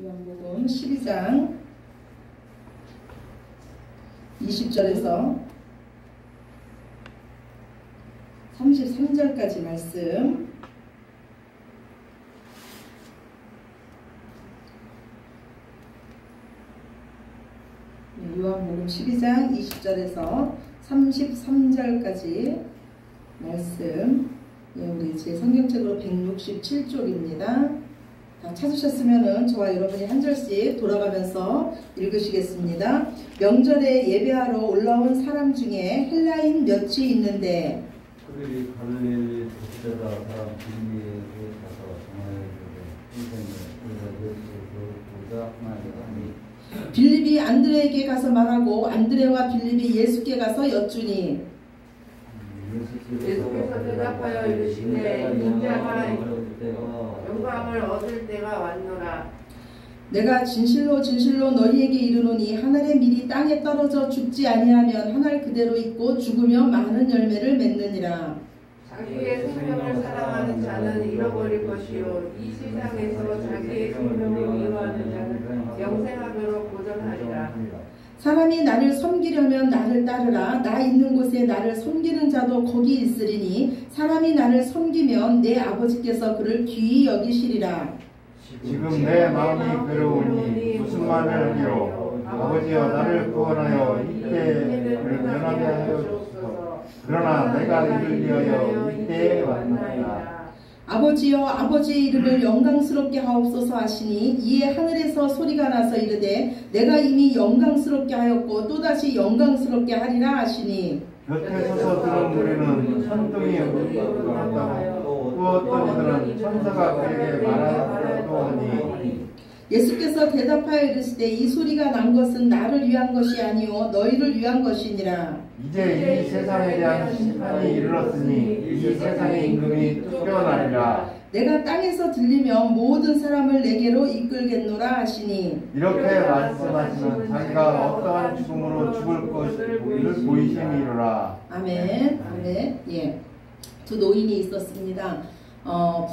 요한복음 12장 20절에서 33절까지 말씀. 요한복음 12장 20절에서 33절까지 말씀. 우리 제 성경책으로 167쪽입니다. 다 찾으셨으면 저와 여러분이 한 절씩 돌아가면서 읽으시겠습니다. 명절에 예배하러 올라온 사람 중에 헬라인 몇이 있는데 그들이 갈릴리 도시에다 사람 빌리에게 가서 전하여 빌립이 안드레에게 가서 말하고 안드레와 빌립이 예수께 가서 여쭈니 예수께서 대답하여 이르시되 인자가 영광을 얻을 때가 왔노라. 내가 진실로 진실로 너희에게 이르노니 한 알의 밀이 땅에 떨어져 죽지 아니하면 한 알 그대로 있고 죽으면 많은 열매를 맺느니라. 자기의 생명을 사랑하는 자는 잃어버릴 것이요 이 세상에서 자기의 생명을 위로하는 자는 영생하도록 보전하리라. 사람이 나를 섬기려면 나를 따르라. 나 있는 곳에 나를 섬기는 자도 거기 있으리니 사람이 나를 섬기면 내 아버지께서 그를 귀히 여기시리라. 지금 내 마음이 괴로우니 무슨 말을 하리요. 아버지여 나를 구원하여 이때를 면하게 하여 주소서. 그러나 내가 이를 위하여 이때에 왔나이다. 아버지여 아버지의 이름을 영광스럽게 하옵소서 하시니 이에 하늘에서 소리가 나서 이르되 내가 이미 영광스럽게 하였고 또다시 영광스럽게 하리라 하시니 곁에 서서 들은 무리는 천둥이 울었다고 또 어떤 이들은 천사가 그에게 말하더니 예수께서 대답하여 이르시되 이 소리가 난 것은 나를 위한 것이 아니요 너희를 위한 것이니라. 이제 이 세상에 대한 심판이 이르렀으니 이 세상의 임금이 쫓겨나리라. 내가 땅에서 들리면 모든 사람을 내게로 이끌겠노라 하시니 이렇게 말씀하시면 자기가 어떠한 죽음으로 죽을 것을 보이심이로라. 아멘. 아멘. 예. 두 노인이 있었습니다.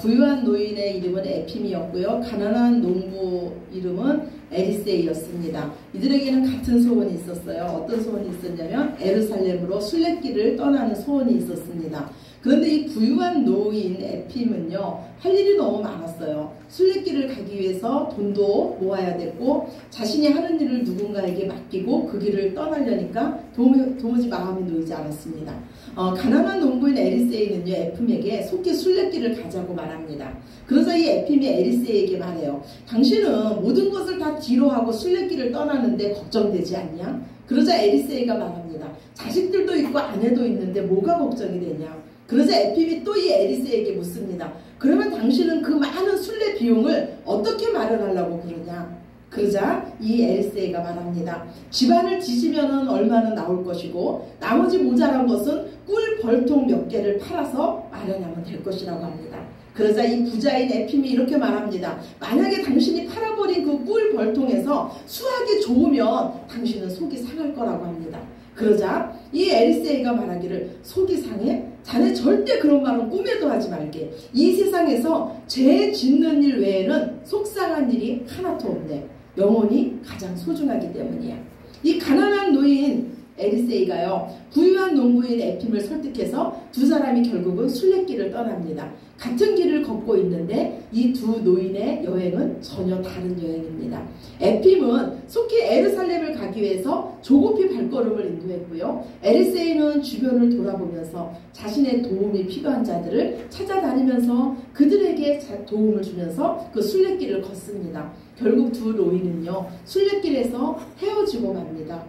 부유한 노인의 이름은 에핌이었고요. 가난한 농부 이름은 에리세이였습니다. 이들에게는 같은 소원이 있었어요. 어떤 소원이 있었냐면 에루살렘으로 순례길을 떠나는 소원이 있었습니다. 그런데 이 부유한 노인 에핌은요, 할 일이 너무 많았어요. 순례길을 가기 위해서 돈도 모아야 됐고 자신이 하는 일을 누군가에게 맡기고 그 길을 떠나려니까 도무지 마음이 놓이지 않았습니다. 가난한 농부인 에리세이는요, 에핌에게 속히 순례길을 가자고 말합니다. 그래서 이 에핌이 에리세이에게 말해요. 당신은 모든 것을 다 뒤로 하고 순례길을 떠나는데 걱정되지 않냐? 그러자 에리세이가 말합니다. 자식들도 있고 아내도 있는데 뭐가 걱정이 되냐? 그러자 에핌이 또 이 에리세이에게 묻습니다. 그러면 당신은 그 많은 순례 비용을 어떻게 마련하려고 그러냐? 그러자 이 에리세이가 말합니다. 집안을 뒤지면 얼마나 나올 것이고 나머지 모자란 것은 꿀 벌통 몇 개를 팔아서 마련하면 될 것이라고 합니다. 그러자 이 부자인 에핌이 이렇게 말합니다. 만약에 당신이 팔아버린 그 꿀 벌통에서 수확이 좋으면 당신은 속이 상할 거라고 합니다. 그러자 이 에리세이가 말하기를 속이 상해? 자네 절대 그런 말은 꿈에도 하지 말게. 이 세상에서 죄 짓는 일 외에는 속상한 일이 하나도 없네. 영혼이 가장 소중하기 때문이야. 이 가난한 노인 에리세이가요, 부유한 농부인 에핌을 설득해서 두 사람이 결국은 순례길을 떠납니다. 같은 길을 걷고 있는데 이 두 노인의 여행은 전혀 다른 여행입니다. 에핌은 속히 에루살렘을 가기 위해서 조급히 발걸음을 인도했고요. 에리세이는 주변을 돌아보면서 자신의 도움이 필요한 자들을 찾아다니면서 그들에게 도움을 주면서 그 순례길을 걷습니다. 결국 두 노인은요, 순례길에서 헤어지고 맙니다.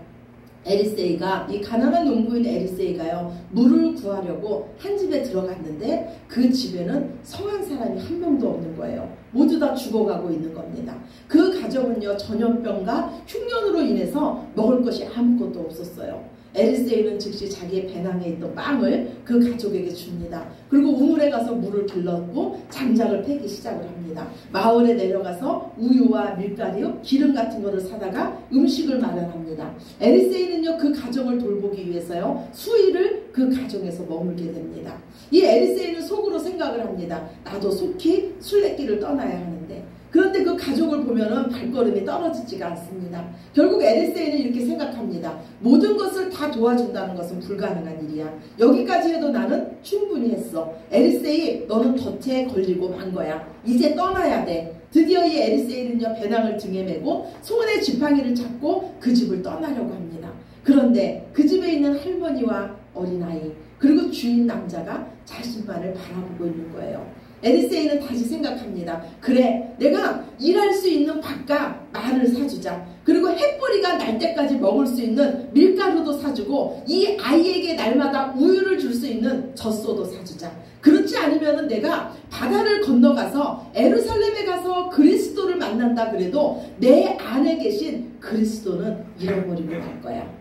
에리세이가, 이 가난한 농부인 에리세이가요, 물을 구하려고 한 집에 들어갔는데 그 집에는 성한 사람이 한 명도 없는 거예요. 모두 다 죽어가고 있는 겁니다. 그 가정은요, 전염병과 흉년으로 인해서 먹을 것이 아무것도 없었어요. 에리세이는 즉시 자기의 배낭에 있던 빵을 그 가족에게 줍니다. 그리고 우물에 가서 물을 길렀고 장작을 패기 시작을 합니다. 마을에 내려가서 우유와 밀가루, 기름 같은 거를 사다가 음식을 마련합니다. 에리세이는요, 그 가정을 돌보기 위해서요, 수일을 그 가정에서 머물게 됩니다. 이 에리세이는 속으로 생각을 합니다. 나도 속히 순례길을 떠나야 하는데 그런데 그 가족을 보면은 발걸음이 떨어지지가 않습니다. 결국 LSA는 이렇게 생각합니다. 모든 것을 다 도와준다는 것은 불가능한 일이야. 여기까지 해도 나는 충분히 했어. LSA, 너는 덫에 걸리고 만 거야. 이제 떠나야 돼. 드디어 이 LSA는요, 배낭을 등에 메고 손에 지팡이를 잡고 그 집을 떠나려고 합니다. 그런데 그 집에 있는 할머니와 어린아이, 그리고 주인 남자가 자신만을 바라보고 있는 거예요. LSA는 다시 생각합니다. 그래, 내가 일할 수 있는 밥과 말을 사주자. 그리고 햇벌이가 날 때까지 먹을 수 있는 밀가루도 사주고 이 아이에게 날마다 우유를 줄 수 있는 젖소도 사주자. 그렇지 않으면 내가 바다를 건너가서 예루살렘에 가서 그리스도를 만난다 그래도 내 안에 계신 그리스도는 잃어버리고 갈 거야.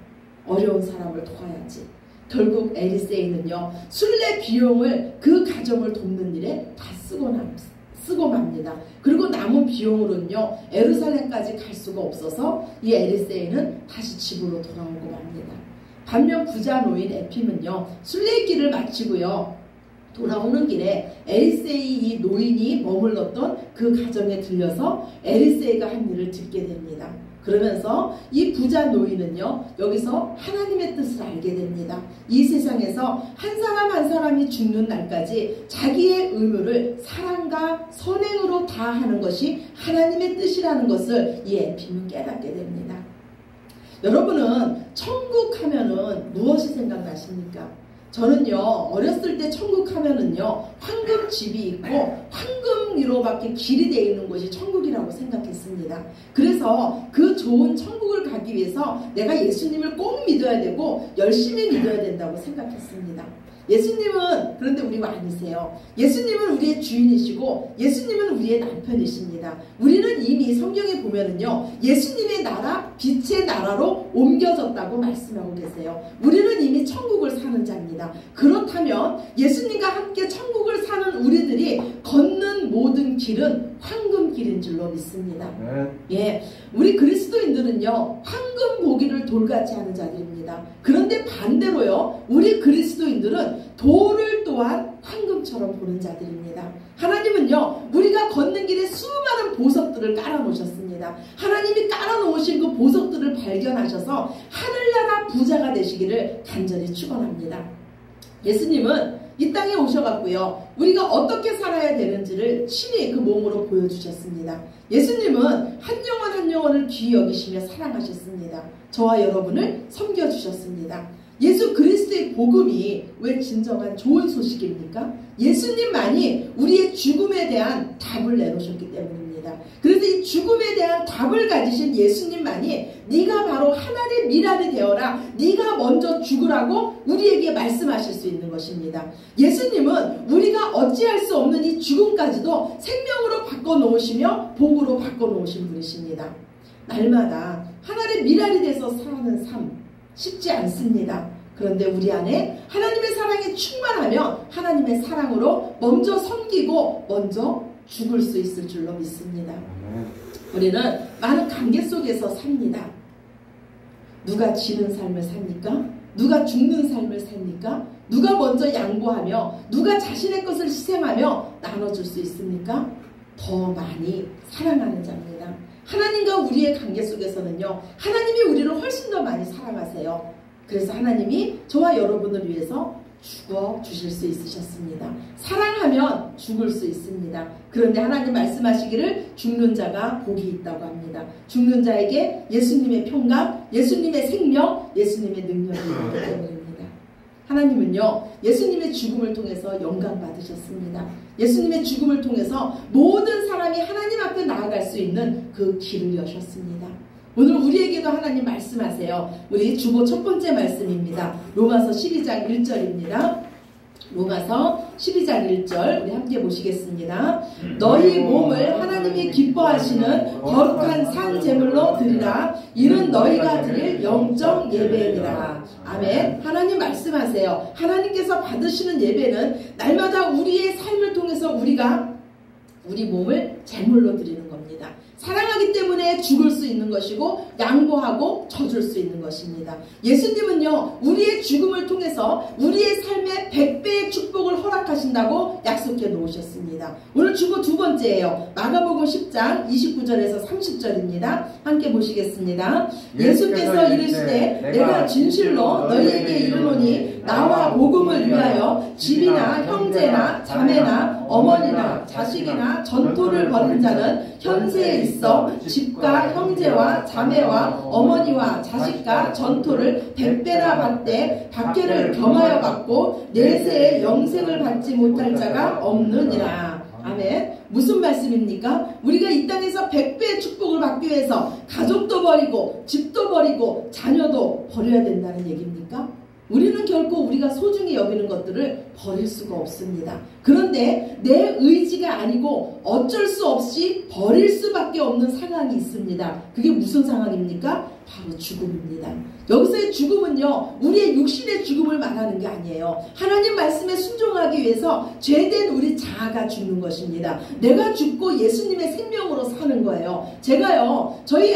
어려운 사람을 도와야지. 결국 LSA는요, 순례 비용을 그 가정을 돕는 일에 다 쓰고 맙니다. 그리고 남은 비용으로는요, 예루살렘까지 갈 수가 없어서 이 LSA는 다시 집으로 돌아오고 맙니다. 반면 부자 노인 에핌은요, 순례길을 마치고요, 돌아오는 길에 LSA 이 노인이 머물렀던 그 가정에 들려서 LSA가 한 일을 듣게 됩니다. 그러면서 이 부자 노인은요, 여기서 하나님의 뜻을 알게 됩니다. 이 세상에서 한 사람 한 사람이 죽는 날까지 자기의 의무를 사랑과 선행으로 다하는 것이 하나님의 뜻이라는 것을 이 에핌은 깨닫게 됩니다. 여러분은 천국 하면은 무엇이 생각나십니까? 저는요, 어렸을 때 천국 하면은요, 황금 집이 있고 황금으로밖에 길이 되어 있는 곳이 천국이라고 생각했습니다. 그래서 그 좋은 천국을 가기 위해서 내가 예수님을 꼭 믿어야 되고 열심히 믿어야 된다고 생각했습니다. 예수님은 그런데 우리가 아니세요. 예수님은 우리의 주인이시고 예수님은 우리의 남편이십니다. 우리는 이미 성경에 보면은요, 예수님의 나라, 빛의 나라로 옮겨졌다고 말씀하고 계세요. 우리는 이미 천국을 사는 자입니다. 그렇다면 예수님과 함께 천국을 사는 우리들이 걷는 모든 길은 황금길인 줄로 믿습니다. 예, 우리 그리스도인들은요, 황금 보기를 돌같이 하는 자들입니다. 그런데 반대로요, 우리 그리스도인들은 돌을 또한 황금처럼 보는 자들입니다. 하나님은요, 우리가 걷는 길에 수많은 보석들을 깔아놓으셨습니다. 하나님이 깔아놓으신 그 보석들을 발견하셔서 하늘나라 부자가 되시기를 간절히 축원합니다. 예수님은 이 땅에 오셔갖고요, 우리가 어떻게 살아야 되는지를 친히 그 몸으로 보여주셨습니다. 예수님은 한 영혼 한 영혼을 귀히 여기시며 사랑하셨습니다. 저와 여러분을 섬겨주셨습니다. 예수 그리스도의 복음이 왜 진정한 좋은 소식입니까? 예수님만이 우리의 죽음에 대한 답을 내놓으셨기 때문입니다. 그래서 이 죽음에 대한 답을 가지신 예수님만이 네가 바로 하나님의 미랄이 되어라, 네가 먼저 죽으라고 우리에게 말씀하실 수 있는 것입니다. 예수님은 우리가 어찌할 수 없는 이 죽음까지도 생명으로 바꿔놓으시며 복으로 바꿔놓으신 분이십니다. 날마다 하나님의 미랄이 돼서 사는 삶 쉽지 않습니다. 그런데 우리 안에 하나님의 사랑이 충만하면 하나님의 사랑으로 먼저 섬기고 먼저 죽을 수 있을 줄로 믿습니다. 우리는 많은 관계 속에서 삽니다. 누가 지는 삶을 삽니까? 누가 죽는 삶을 삽니까? 누가 먼저 양보하며 누가 자신의 것을 희생하며 나눠줄 수 있습니까? 더 많이 사랑하는 자입니다. 하나님과 우리의 관계 속에서는요, 하나님이 우리를 훨씬 더 많이 사랑하세요. 그래서 하나님이 저와 여러분을 위해서 죽어 주실 수 있으셨습니다. 사랑하면 죽을 수 있습니다. 그런데 하나님 말씀하시기를 죽는 자가 복이 있다고 합니다. 죽는 자에게 예수님의 평강, 예수님의 생명, 예수님의 능력이 있기 때문입니다. 하나님은요, 예수님의 죽음을 통해서 영광 받으셨습니다. 예수님의 죽음을 통해서 모든 사람이 하나님 앞에 나아갈 수 있는 그 길을 여셨습니다. 오늘 우리에게도 하나님 말씀하세요. 우리 주보 첫 번째 말씀입니다. 로마서 12장 1절입니다. 로마서 12장 1절 우리 함께 보시겠습니다. 너희 몸을 하나님이 기뻐하시는 거룩한 산 제물로 드리라. 이는 너희가 드릴 영적 예배니라. 아멘. 하나님 말씀하세요. 하나님께서 받으시는 예배는 날마다 우리의 삶을 통해서 우리가 우리 몸을 제물로 드리는 겁니다. 사랑하기 때문에 죽을 수 있는 것이고 양보하고 져줄 수 있는 것입니다. 예수님은요, 우리의 죽음을 통해서 우리의 삶에 100배의 축복을 허락하신다고 약속해 놓으셨습니다. 오늘 주보 두 번째예요. 마가복음 10장 29절에서 30절입니다. 함께 보시겠습니다. 예수께서 이르시되 내가 진실로 너희에게 이르노니 나와 복음을 위하여 집이나 형제나 자매나 어머니나 자식이나 전토를 벌인 자는 현세에 있어 집과 형제와 자매와 어머니와 자식과 전토를 100배나 받되 박해를 겸하여 받고 내세에 영생을 받지 못할 자가 없느니라. 아멘. 무슨 말씀입니까? 우리가 이 땅에서 100배의 축복을 받기 위해서 가족도 버리고 집도 버리고 자녀도 버려야 된다는 얘기입니까? 우리는 결코 우리가 소중히 여기는 것들을 버릴 수가 없습니다. 그런데 내 의지가 아니고 어쩔 수 없이 버릴 수밖에 없는 상황이 있습니다. 그게 무슨 상황입니까? 바로 죽음입니다. 여기서의 죽음은요, 우리의 육신의 죽음을 말하는 게 아니에요. 하나님 말씀에 순종하기 위해서 죄된 우리 자아가 죽는 것입니다. 내가 죽고 예수님의 생명으로 사는 거예요. 제가요, 저희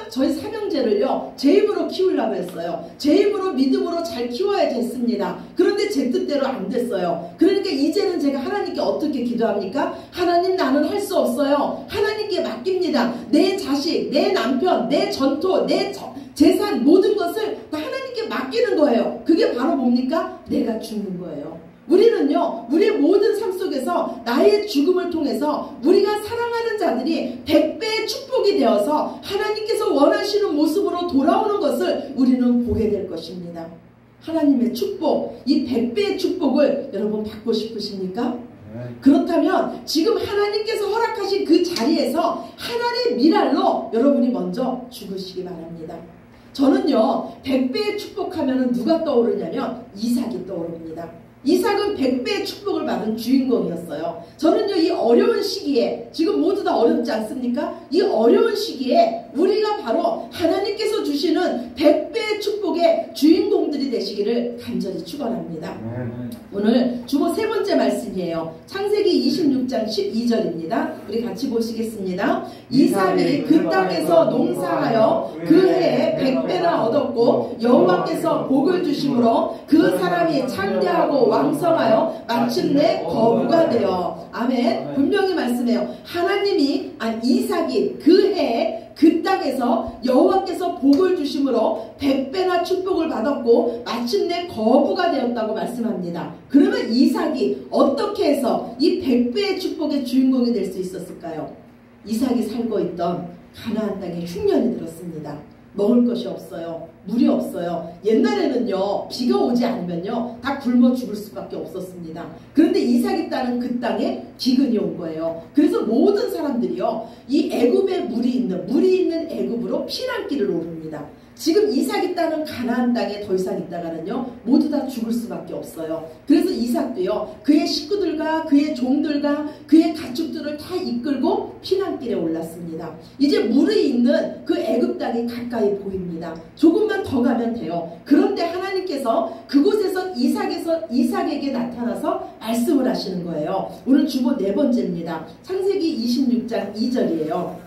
삼형제를요, 제 힘으로 키우려고 했어요. 제 힘으로 믿음으로 잘 키워야 됐습니다. 그런데 제 뜻대로 안 됐어요. 그러니까 이제는 제가 하나님께 어떻게 기도합니까? 하나님, 나는 할 수 없어요. 하나님께 맡깁니다. 내 자식, 내 남편, 내 전토, 내 재산, 모든 것을 다 하나님께 맡기는 거예요. 그게 바로 뭡니까? 내가 죽는 거예요. 우리는요, 우리의 모든 삶 속에서 나의 죽음을 통해서 우리가 사랑하는 자들이 100배의 축복이 되어서 하나님께서 원하시는 모습으로 돌아오는 것을 우리는 보게 될 것입니다. 하나님의 축복, 이 100배의 축복을 여러분 받고 싶으십니까? 그렇다면 지금 하나님께서 허락하신 그 자리에서 하나님의 미랄로 여러분이 먼저 죽으시기 바랍니다. 저는요, 100배의 축복하면 누가 떠오르냐면 이삭이 떠오릅니다. 이삭은 100배의 축복을 받은 주인공이었어요. 저는요, 이 어려운 시기에, 지금 모두 다 어렵지 않습니까? 이 어려운 시기에 우리가 바로 하나님께서 주시는 100배의 축복의 주인공들이 되시기를 간절히 축원합니다. 오늘 주보 세 번째 말씀이에요. 창세기 26장 12절입니다. 우리 같이 보시겠습니다. 이삭이 그 땅에서 농사하여 그 해에 100배나 얻었고 여호와께서 복을 주심으로 그 사람이 창대하고 왕성하여 마침내 거부가 되어. 아멘. 분명히 말씀해요. 하나님이, 이삭이 그 해에 그 땅에서 여호와께서 복을 주심으로 100배나 축복을 받았고 마침내 거부가 되었다고 말씀합니다. 그러면 이삭이 어떻게 해서 이 100배의 축복의 주인공이 될 수 있었을까요? 이삭이 살고 있던 가나안 땅에 흉년이 들었습니다. 먹을 것이 없어요. 물이 없어요. 옛날에는요, 비가 오지 않으면요, 다 굶어 죽을 수밖에 없었습니다. 그런데 이삭이 따는 그 땅에 기근이 온 거예요. 그래서 모든 사람들이요, 이 애굽에 물이 있는 애굽으로 피난길을 오릅니다. 지금 이삭이 따는 가나안 땅에 더 이상 있다가는요, 모두 다 죽을 수밖에 없어요. 그래서 이삭도요, 그의 식구들과 그의 종들과 그의 가축들을 다 이끌고 피난길에 올랐습니다. 이제 물이 있는 그 애굽 땅이 가까이 보입니다. 조금만 더 가면 돼요. 그런데 하나님께서 그곳에서 이삭에게 나타나서 말씀을 하시는 거예요. 오늘 주보 네 번째입니다. 창세기 26장 2절이에요.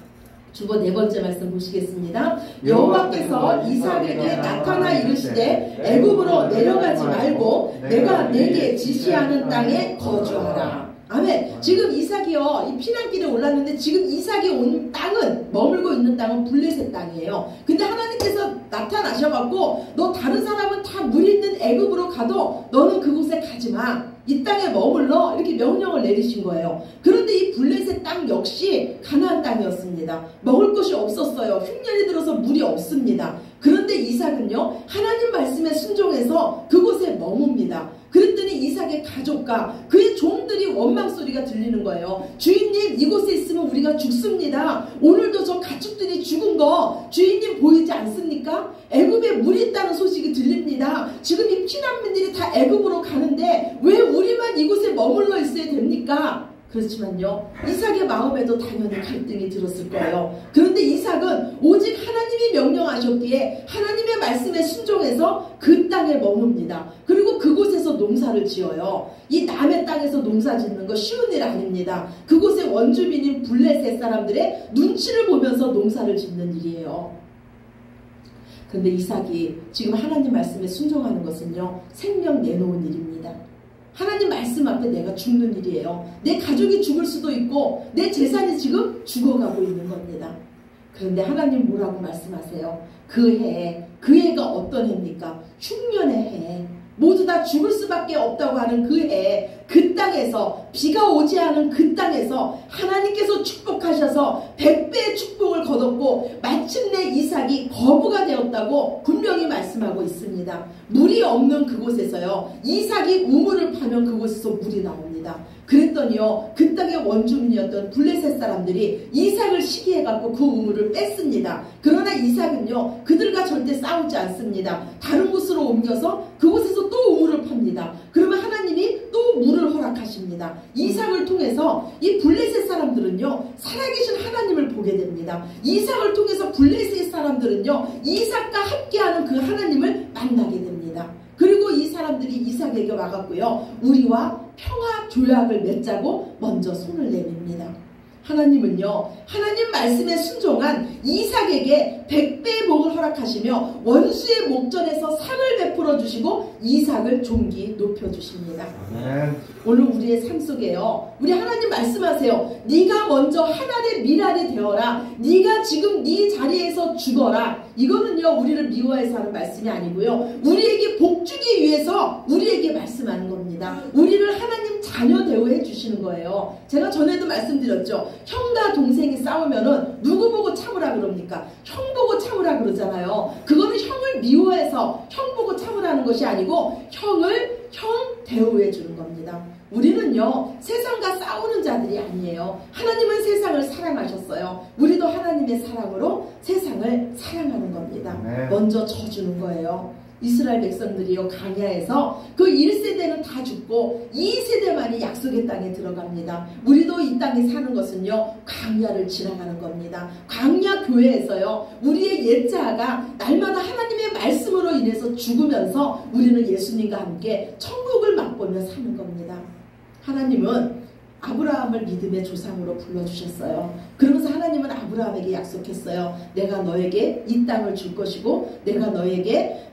주보 네 번째 말씀 보시겠습니다. 여호와께서 이삭에게 나타나 이르시되 애굽으로 내려가지 말고 내가 내게 지시하는 땅에 거주하라. 아멘. 지금 이삭이요, 이 피난길에 올랐는데 지금 이삭이 온 땅은, 머물고 있는 땅은 블레셋 땅이에요. 근데 하나님께서 나타나셔갖고 너 다른 사람은 다 물 있는 애굽으로 가도 너는 그곳에 가지마. 이 땅에 머물러, 이렇게 명령을 내리신 거예요. 그런데 이 블레셋 땅 역시 가나안 땅이었습니다. 먹을 것이 없었어요. 흉년이 들어서 물이 없습니다. 그런데 이삭은요, 하나님 말씀에 순종해서 그곳에 머뭅니다. 그랬더니 이삭의 가족과 그의 종들이 원망 소리가 들리는 거예요. 주인님, 이곳에 있으면 우리가 죽습니다. 오늘도 저 가축들이 죽은 거 주인님 보이지 않습니까? 애굽에 물이 있다는 소식이 들립니다. 지금 이 피난민들이 다 애굽으로 가는데 왜 우리만 이곳에 머물러 있어야 됩니까? 그렇지만요, 이삭의 마음에도 당연히 갈등이 들었을 거예요. 그런데 이삭은 오직 하나님이 명령하셨기에 하나님의 말씀에 순종해서 그 땅에 머뭅니다. 그리고 그곳에서 농사를 지어요. 이 남의 땅에서 농사 짓는 거 쉬운 일 아닙니다. 그곳의 원주민인 블레셋 사람들의 눈치를 보면서 농사를 짓는 일이에요. 그런데 이삭이 지금 하나님 말씀에 순종하는 것은요, 생명 내놓은 일입니다. 하나님 말씀 앞에 내가 죽는 일이에요. 내 가족이 죽을 수도 있고 내 재산이 지금 죽어가고 있는 겁니다. 그런데 하나님 뭐라고 말씀하세요? 그 해가 어떤 해입니까? 흉년의 해. 모두 다 죽을 수밖에 없다고 하는 그 해, 그 땅에서, 비가 오지 않은 그 땅에서 하나님께서 축복하셔서 100배의 축복을 거뒀고 마침내 이삭이 거부가 되었다고 분명히 말씀하고 있습니다. 물이 없는 그곳에서요, 이삭이 우물을 파면 그곳에서 물이 나옵니다. 그랬더니요, 그 땅의 원주민이었던 블레셋 사람들이 이삭을 시기해갖고 그 우물을 뺐습니다. 그러나 이삭은요, 그들과 절대 싸우지 않습니다. 다른 곳으로 옮겨서 그곳에서 또 우물을 팝니다. 그러면 하나님이 또 물을 허락하십니다. 이삭을 통해서 이 블레셋 사람들은요, 살아계신 하나님을 보게 됩니다. 이삭을 통해서 블레셋 사람들은요, 이삭과 함께하는 그 하나님을 만나게 됩니다. 그리고 이 사람들이 이삭에게 와갖고요, 우리와 평화 조약을 맺자고 먼저 손을 내밉니다. 하나님은요, 하나님 말씀에 순종한 이삭에게 100배의 복을 허락하시며 원수의 목전에서 상을 베풀어 주시고 이삭을 존귀 높여주십니다. 오늘 우리의 삶 속에요, 우리 하나님 말씀하세요. 네가 먼저 하나님의 미랄이 되어라. 네가 지금 네 자리에서 죽어라. 이거는요, 우리를 미워해서 하는 말씀이 아니고요, 우리에게 복 주기 위해서 우리에게 말씀하는 겁니다. 우리를 하나님 자녀 대우해 주시는 거예요. 제가 전에도 말씀드렸죠. 형과 동생이 싸우면은 누구 보고 참으라 그럽니까? 형 보고 참으라 그러잖아요. 그거는 형을 미워해서 형 보고 참으라는 것이 아니고 형을 형 대우해 주는 겁니다. 우리는요, 세상과 싸우는 자들이 아니에요. 하나님은 세상을 사랑하셨어요. 우리도 하나님의 사랑으로 세상을 사랑하는 겁니다. 먼저 져주는 거예요. 이스라엘 백성들이요, 광야에서 그 1세대는 다 죽고 2세대만이 약속의 땅에 들어갑니다. 우리도 이 땅에 사는 것은요, 광야를 지나가는 겁니다. 광야 교회에서요, 우리의 옛자아가 날마다 하나님의 말씀으로 인해서 죽으면서 우리는 예수님과 함께 천국을 맛보며 사는 겁니다. 하나님은 아브라함을 믿음의 조상으로 불러주셨어요. 그러면서 하나님은 아브라함에게 약속했어요. 내가 너에게 이 땅을 줄 것이고 내가 너에게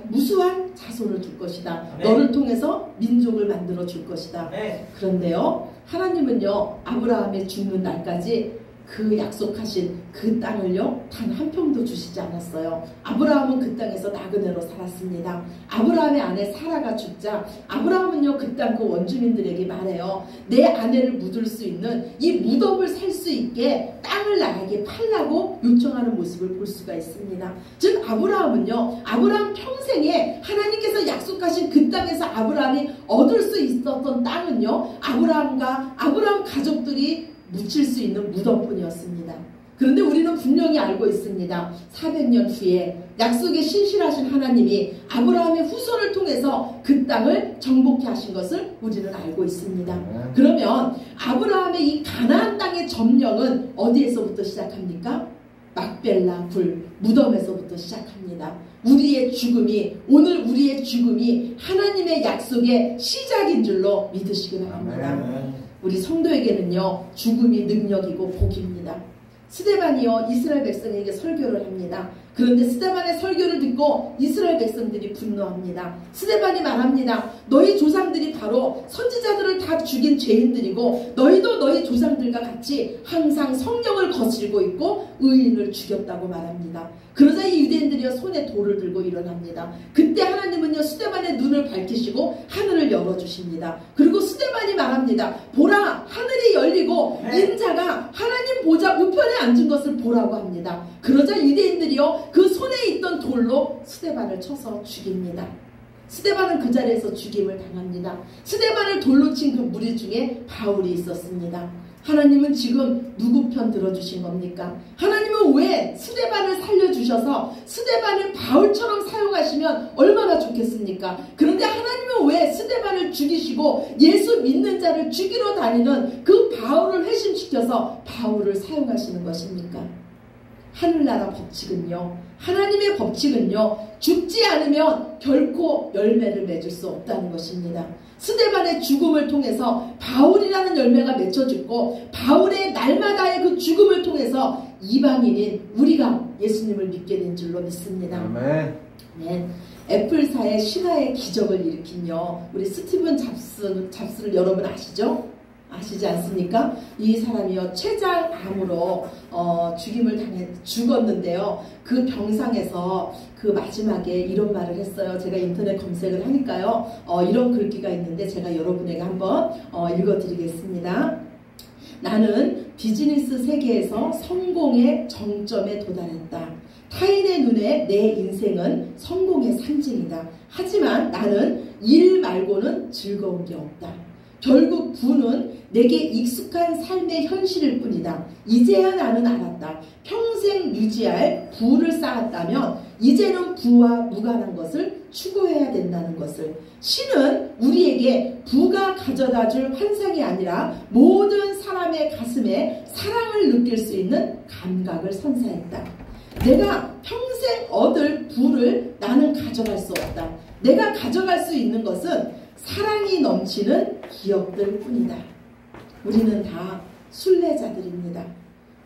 무수한 자손을 줄 것이다. 네. 너를 통해서 민족을 만들어 줄 것이다. 네. 그런데요, 하나님은요, 아브라함의 죽는 날까지 그 약속하신 그 땅을요, 단 한 평도 주시지 않았어요. 아브라함은 그 땅에서 나그네로 살았습니다. 아브라함의 아내 사라가 죽자 아브라함은요, 그 땅 그 원주민들에게 말해요. 내 아내를 묻을 수 있는 이 무덤을 살 수 있게 땅을 나에게 팔라고 요청하는 모습을 볼 수가 있습니다. 즉 아브라함은요, 아브라함 평생에 하나님께서 약속하신 그 땅에서 아브라함이 얻을 수 있었던 땅은요, 아브라함 가족들이 묻힐 수 있는 무덤뿐이었습니다. 그런데 우리는 분명히 알고 있습니다. 400년 후에 약속에 신실하신 하나님이 아브라함의 후손을 통해서 그 땅을 정복케 하신 것을 우리는 알고 있습니다. 그러면 아브라함의 이 가나안 땅의 점령은 어디에서부터 시작합니까? 막벨라 굴, 무덤에서부터 시작합니다. 오늘 우리의 죽음이 하나님의 약속의 시작인 줄로 믿으시기 바랍니다. 우리 성도에게는요, 죽음이 능력이고 복입니다. 스데반이요, 이스라엘 백성에게 설교를 합니다. 그런데 스데반의 설교를 듣고 이스라엘 백성들이 분노합니다. 스데반이 말합니다. 너희 조상들이 바로 선지자들을 다 죽인 죄인들이고 너희도 너희 조상들과 같이 항상 성령을 거스르고 있고 의인을 죽였다고 말합니다. 그러자 이 유대인들이요, 손에 돌을 들고 일어납니다. 그때 하나님은요, 스데반의 눈을 밝히시고 하늘을 열어주십니다. 그리고 스데반이 말합니다. 보라, 하늘이 열리고 인자가 하나님 보좌 우편에 앉은 것을 보라고 합니다. 그러자 유대인들이요, 그 손에 있던 돌로 스데반을 쳐서 죽입니다. 스데반은 그 자리에서 죽임을 당합니다. 스데반을 돌로 친 그 무리 중에 바울이 있었습니다. 하나님은 지금 누구 편 들어주신 겁니까? 하나님은 하나님은 왜 스데반을 살려주셔서 스데반을 바울처럼 사용하시면 얼마나 좋겠습니까? 그런데 하나님은 왜 스데반을 죽이시고 예수 믿는 자를 죽이러 다니는 그 바울을 회심시켜서 바울을 사용하시는 것입니까? 하늘나라 법칙은요, 하나님의 법칙은요, 죽지 않으면 결코 열매를 맺을 수 없다는 것입니다. 스데반의 죽음을 통해서 바울이라는 열매가 맺혀졌고, 바울의 날마다의 그 죽음을 통해서 이방인인 우리가 예수님을 믿게 된 줄로 믿습니다. 아멘. 네. 애플사의 신화의 기적을 일으킨요, 우리 스티븐 잡스를 여러분 아시죠? 아시지 않습니까? 이 사람이요, 췌장암으로 죽임을 당해 죽었는데요. 그 병상에서 그 마지막에 이런 말을 했어요. 제가 인터넷 검색을 하니까요, 이런 글귀가 있는데 제가 여러분에게 한번 읽어드리겠습니다. 나는 비즈니스 세계에서 성공의 정점에 도달했다. 타인의 눈에 내 인생은 성공의 상징이다. 하지만 나는 일 말고는 즐거운 게 없다. 결국 부는 내게 익숙한 삶의 현실일 뿐이다. 이제야 나는 알았다. 평생 유지할 부를 쌓았다면 이제는 부와 무관한 것을 추구해야 된다는 것을. 신은 우리에게 부가 가져다줄 환상이 아니라 모든 사람의 가슴에 사랑을 느낄 수 있는 감각을 선사했다. 내가 평생 얻을 부를 나는 가져갈 수 없다. 내가 가져갈 수 있는 것은 사랑이 넘치는 기억들 뿐이다. 우리는 다 순례자들입니다.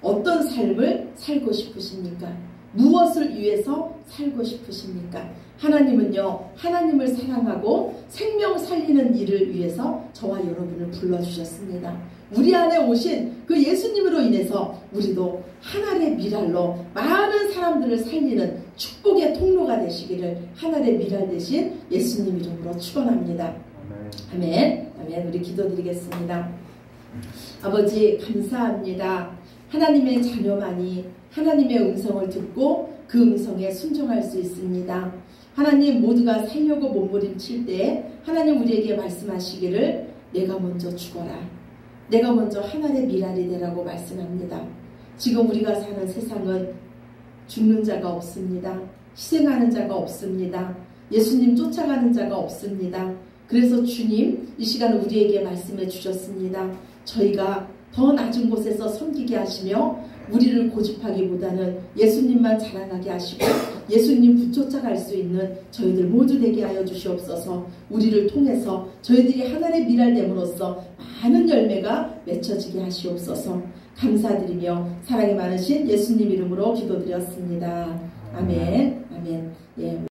어떤 삶을 살고 싶으십니까? 무엇을 위해서 살고 싶으십니까? 하나님은요, 하나님을 사랑하고 생명 살리는 일을 위해서 저와 여러분을 불러주셨습니다. 우리 안에 오신 그 예수님으로 인해서 우리도 하늘의 미랄로 많은 사람들을 살리는 축복의 통로가 되시기를 하늘의 미랄 되신 예수님 이름으로 축원합니다. 아멘. 아멘. 우리 기도드리겠습니다. 아버지, 감사합니다. 하나님의 자녀만이 하나님의 음성을 듣고 그 음성에 순종할 수 있습니다. 하나님, 모두가 살려고 몸부림칠 때 하나님 우리에게 말씀하시기를 내가 먼저 죽어라. 내가 먼저 하늘의 미랄이 되라고 말씀합니다. 지금 우리가 사는 세상은 죽는 자가 없습니다. 희생하는 자가 없습니다. 예수님 쫓아가는 자가 없습니다. 그래서 주님, 이 시간 우리에게 말씀해 주셨습니다. 저희가 더 낮은 곳에서 섬기게 하시며 우리를 고집하기보다는 예수님만 자랑하게 하시고 예수님 붙쫓아갈 수 있는 저희들 모두 되게 하여 주시옵소서. 우리를 통해서 저희들이 하늘의 미랄됨으로써 많은 열매가 맺혀지게 하시옵소서. 감사드리며 사랑이 많으신 예수님 이름으로 기도드렸습니다. 아멘. 아멘. 예.